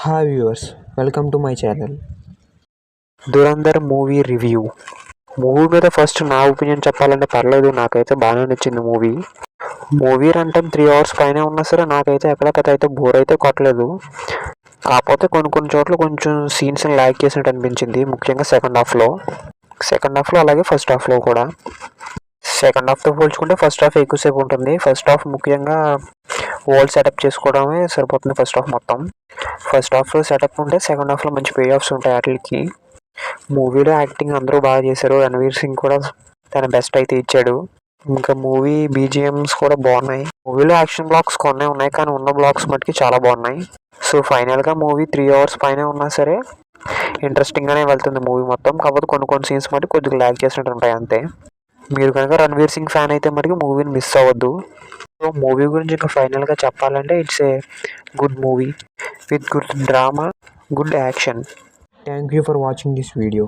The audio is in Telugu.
Hi viewers, welcome to my channel. Dhurandhar movie review. Movie మీద ఫస్ట్ నా ఒపీనియన్ చెప్పాలంటే పర్లేదు, నాకైతే బాగానే నచ్చింది మూవీ రన్ టైం 3 hours పైన ఉన్నా సరే నాకైతే ఎక్కడ పెద్ద అయితే బోర్ అయితే కొట్టలేదు. కాకపోతే కొన్ని చోట్ల కొంచెం సీన్స్ని ల్యాగ్ చేసినట్టు అనిపించింది, ముఖ్యంగా సెకండ్ హాఫ్లో అలాగే ఫస్ట్ హాఫ్లో కూడా. సెకండ్ హాఫ్తో పోల్చుకుంటే ఫస్ట్ హాఫ్ ఎక్కువసేపు ఉంటుంది. ఫస్ట్ హాఫ్ ముఖ్యంగా వరల్డ్ సెటప్ చేసుకోవడమే సరిపోతుంది. ఫస్ట్ హాఫ్లో సెటప్ ఉంటే సెకండ్ హాఫ్లో మంచి పే ఆఫ్స్ ఉంటాయి వాటికి. మూవీలో యాక్టింగ్ అందరూ బాగా చేశారు. రణవీర్ సింగ్ కూడా తన బెస్ట్ అయితే ఇచ్చాడు. ఇంకా మూవీ బీజిఎమ్స్ కూడా బాగున్నాయి. మూవీలో యాక్షన్ బ్లాక్స్ కొన్ని ఉన్నాయి, కానీ ఉన్న బ్లాక్స్ మటుకి చాలా బాగున్నాయి. సో ఫైనల్గా మూవీ 3 hours పైన ఉన్నా సరే ఇంట్రెస్టింగ్గానే వెళ్తుంది మూవీ మొత్తం. కాకపోతే కొన్ని సీన్స్ మటుకు కొద్దిగా ల్యాగ్ చేసినట్టు ఉంటాయి అంతే. మీరు కనుక రణవీర్ సింగ్ ఫ్యాన్ అయితే మటుకు మూవీని మిస్ అవ్వద్దు. సో మూవీ గురించి ఇంకా ఫైనల్గా చెప్పాలంటే it's a good movie with good drama, good action. Thank you for watching this video.